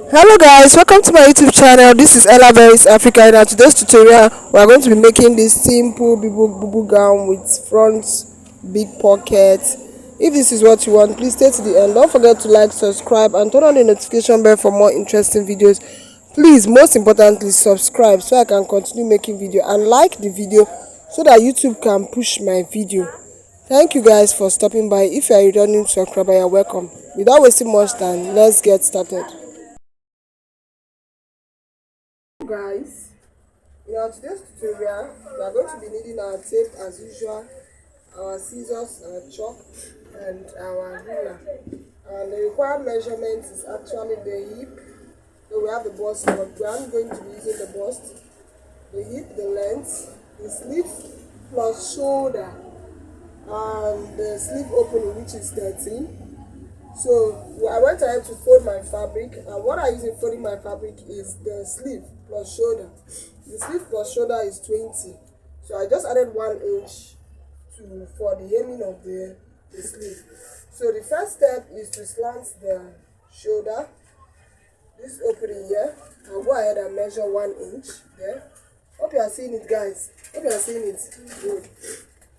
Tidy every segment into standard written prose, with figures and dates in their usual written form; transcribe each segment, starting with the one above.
Hello guys, welcome to my YouTube channel. This is Ella Berries Africa, and in today's tutorial we are going to be making this simple bubu gown with front big pockets. If this is what you want, please stay to the end. Don't forget to like, subscribe and turn on the notification bell for more interesting videos. Please, most importantly, subscribe so I can continue making video, and like the video so that YouTube can push my video. Thank you guys for stopping by. If you are a returning subscriber, you're welcome. Without wasting much time, let's get started. Guys, in our today's tutorial we are going to be needing our tape as usual, our scissors, our chalk and our ruler, and the required measurement is actually the hip. So we have the bust, but we are going to be using the bust, the hip, the length, the sleeve plus shoulder, and the sleeve opening, which is 13. So I went ahead to fold my fabric, and what I use in folding my fabric is the sleeve plus shoulder. The sleeve plus shoulder is 20, so I just added 1 inch for the hemming of the sleeve. So the first step is to slant the shoulder, this opening here. I'll go ahead and measure 1 inch there. Hope you are seeing it, guys. Hope you are seeing it. Good.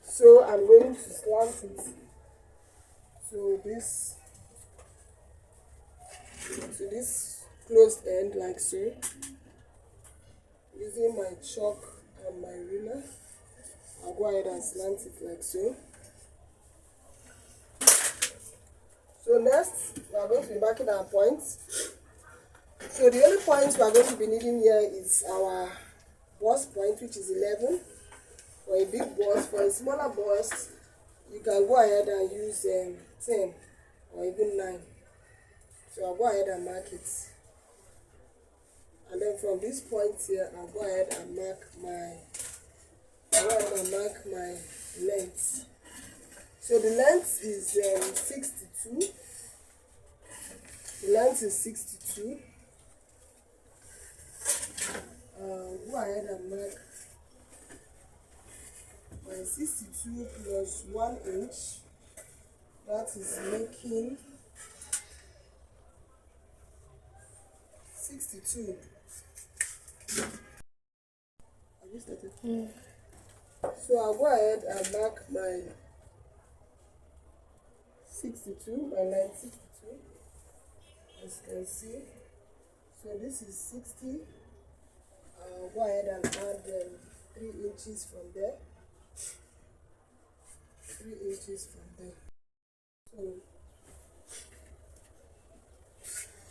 So I'm going to slant it to this closed end like so, using my chalk and my ruler. I'll go ahead and slant it like so. So next we are going to be marking our points. So the only points we are going to be needing here is our bust point, which is 11 for a big bust. For a smaller bust you can go ahead and use 10 or even 9. So I'll go ahead and mark it, and then from this point here I'll go ahead and mark my length. So the length is 62. The length is 62. Go ahead and mark my 62 plus 1 inch. That is making 62. Have you started? So I'll go ahead and mark my 62, my line 62, as you can see. So this is 60. I'll go ahead and add 3 inches from there. 3 inches from there.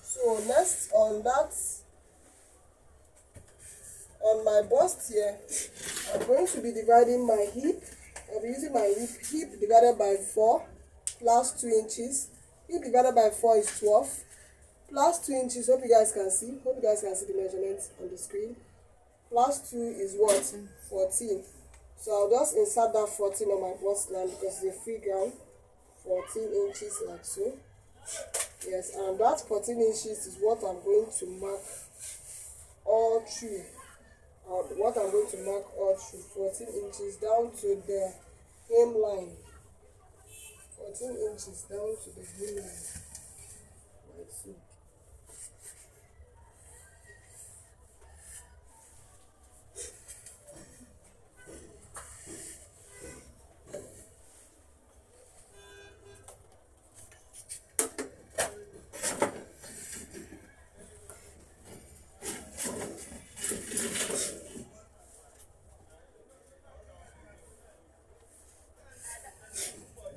So next on my bust here, I'm going to be dividing my hip. I'll be using my hip divided by 4 plus 2 inches. Hip divided by 4 is 12 plus 2 inches. Hope you guys can see. Hope you guys can see the measurements on the screen. Plus 2 is what? 14. So I'll just insert that 14 on my bust line because it's a free gown. 14 inches like so. Yes, and that 14 inches is what I'm going to mark all through. 14 inches down to the hem line. 14 inches down to the hem line. Like so.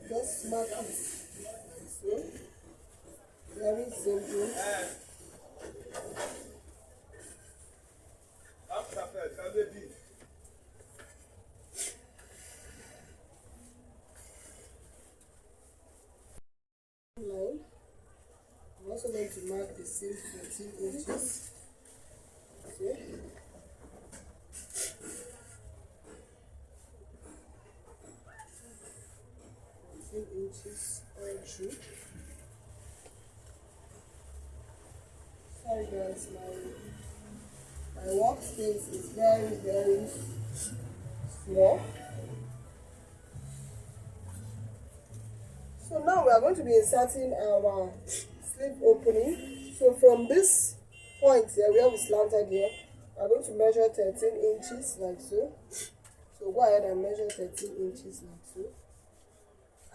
Just mark it like so. Very simple. Line. I'm also going to mark the same 14 inches. Okay. 14 inches all through. Sorry guys, my workspace is very small. So now we are going to be inserting our sleeve opening. So from this point here where we slanted here, we are going to measure 13 inches like so. So go ahead and measure 13 inches like so,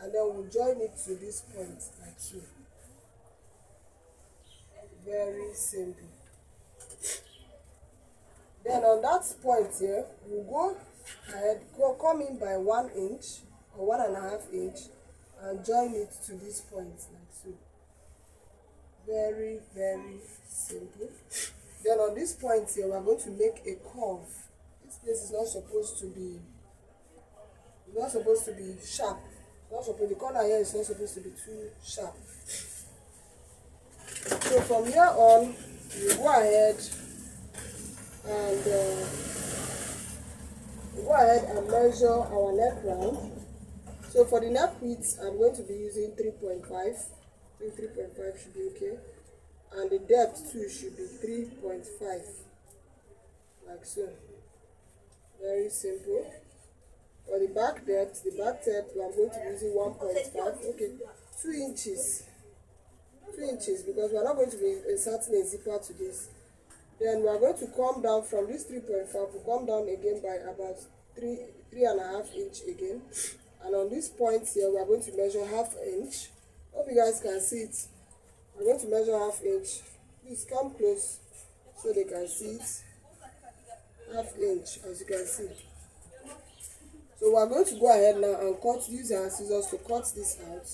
and then we'll join it to this point like so. Very simple. Then on that point here, we'll go ahead, come in by 1 inch or 1.5 inch and join it to this point like so. Very, very simple. Then on this point here, we're going to make a curve. This place is not supposed to be, sharp. The corner here is not supposed to be too sharp. So from here on, we go ahead and measure our neck round. So for the neck width, I'm going to be using 3.5. I think 3.5 should be okay. And the depth too should be 3.5. Like so. Very simple. For the back depth, I'm going to be using 1.5. Okay, 2 inches. 2 inches, because we're not going to be inserting a zipper to this. Then we are going to come down from this 3.5, we'll come down again by about 3.5 inch again. And on this point here, we are going to measure 1/2 inch. Hope you guys can see it. We're going to measure 1/2 inch. Please come close so they can see it. 1/2 inch, as you can see. So we're going to go ahead now and use our scissors to cut this out.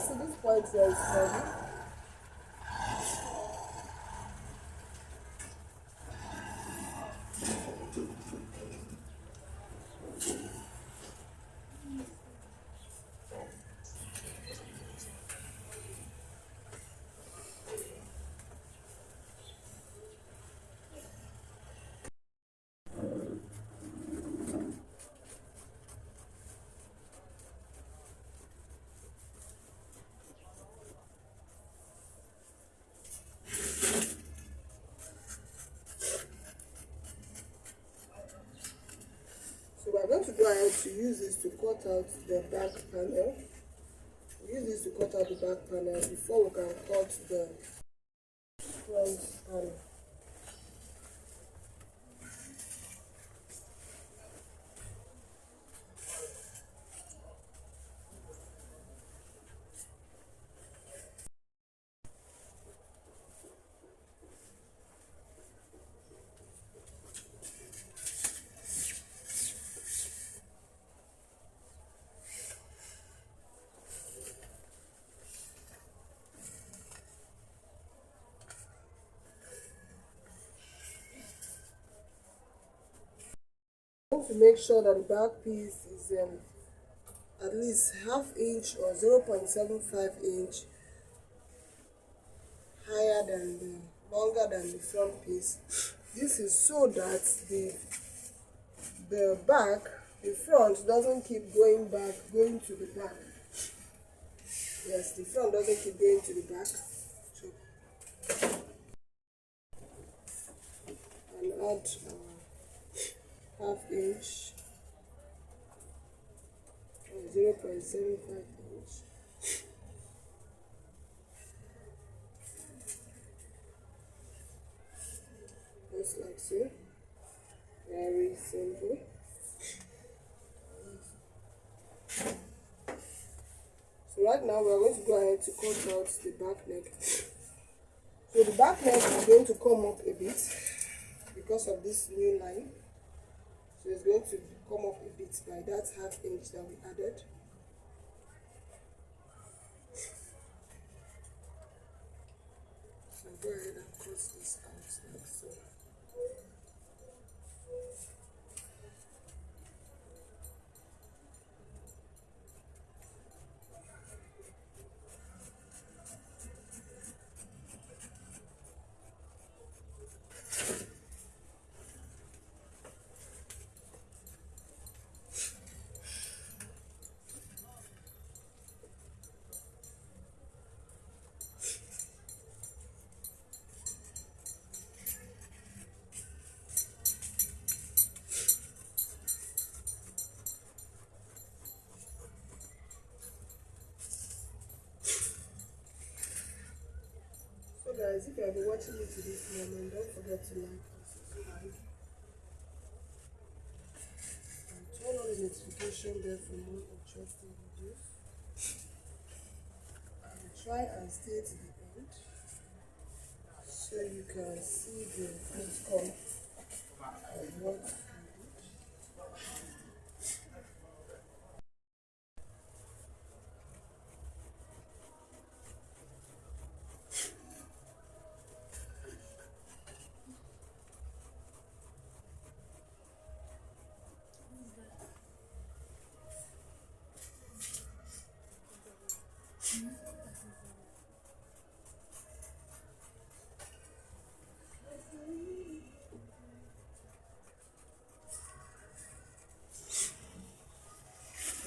See this point here is heavy. So we're going to go ahead to use this to cut out the back panel. Use this to cut out the back panel before we can cut the front panel. To make sure that the back piece is at least 1/2 inch or 0.75 inch higher than longer than the front piece. This is so that the front doesn't keep going to the back. Yes, the front doesn't keep going to the back. So, and add 1/2 inch or 0.75 inch. Just like so. Very simple. So right now we are going to go ahead to cut out the back neck. So the back neck is going to come up a bit because of this new line. So it's going to come up a bit by that 1/2 inch that we added. So go ahead and cut this out like so. you have been watching me to this moment, don't forget to like and subscribe. And turn on the notification bell for more interesting videos. And try and stay to the end so you can see the outcome of what you did.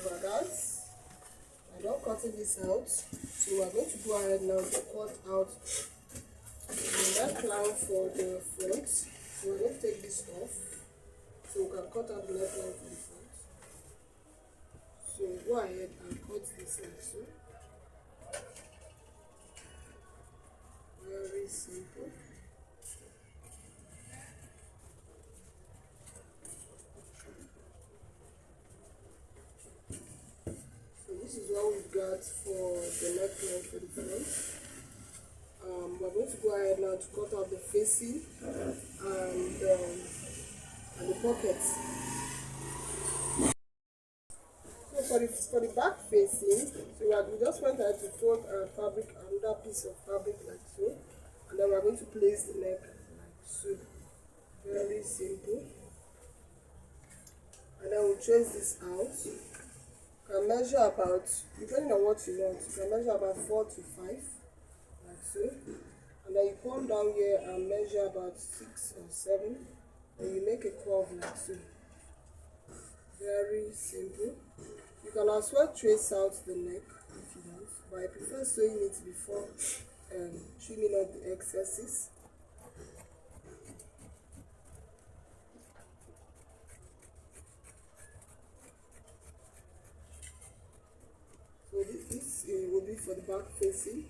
Well, guys, I don't cutting this out, so we're going to go ahead now to cut out the neckline for the front. So we're going to take this off so we can cut out the neckline for the front. So go ahead and cut this like so. Very simple. So this is what we've got for the neckline for the front. We're going to go ahead now to cut out the facing and the pockets. So for the back facing, so we just went ahead to fold our fabric, another piece of fabric like so, and then we're going to place the neck like so. Very simple. And then we'll trace this out. You can measure about, depending on what you want, you can measure about 4 to 5 like so. And then you come down here and measure about 6 or 7, and you make a curve like so. Very simple. You can as well trace out the neck if you want, but I prefer sewing it before trimming up the excesses. So this will be for the back facing.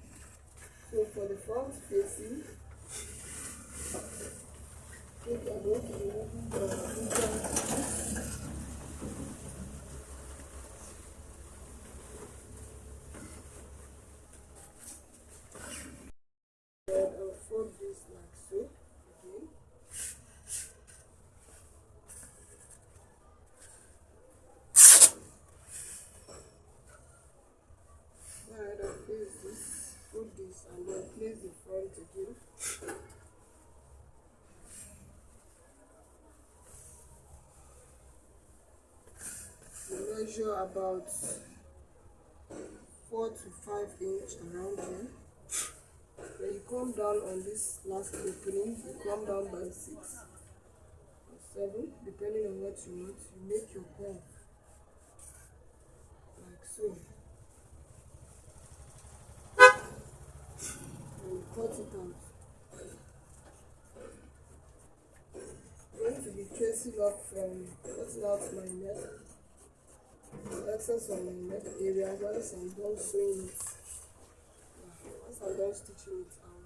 So for the front facing, we are going to be moving the fold this like so again. Go ahead and place this, fold this, and then place the front again. You measure about 4 to 5 inches around here. When you come down on this last opening, you come down by 6 or 7, depending on what you want. You make your curve like so. And you cut it out. I'm going to be tracing up from cutting out my neck, the excess on my neck area once I'm done sewing it. Once I'm done stitching it, I'll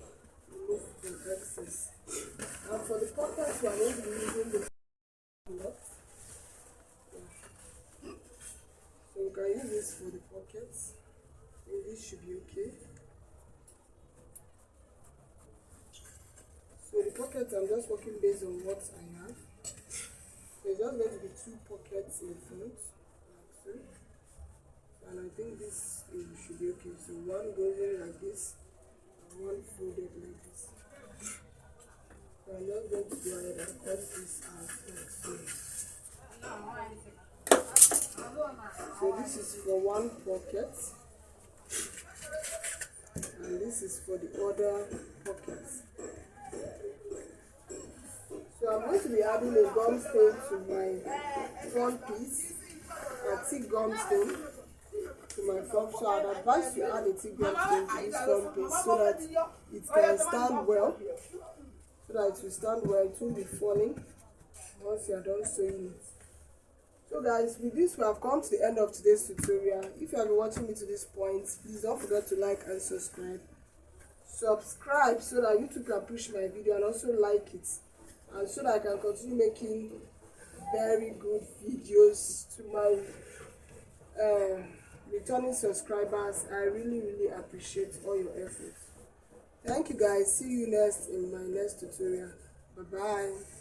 remove the excess. And for the pockets, we are going to be using the knot. So we can use this for the pockets. So this should be okay. So the pockets, I'm just working based on what I have. So it's just going to be 2 pockets in front, like so. And I think this should be okay. So one goes in like this, and one folded like this. So I'm just going to go ahead and cut this out like so. So this is for one pocket, and this is for the other pocket. So I'm going to be adding a gum stain to my front piece, a thick gum stain to my front. So I'd advise you add a thick gum stain to this front piece so that it can stand well. So that it will stand well, it won't be falling once you are done sewing it. So guys, with this we have come to the end of today's tutorial. If you have been watching me to this point, please don't forget to like and subscribe subscribe so that YouTube can push my video, and also like it, and so that I can continue making very good videos. To my returning subscribers, I really appreciate all your efforts. Thank you guys. See you next in my next tutorial. Bye bye.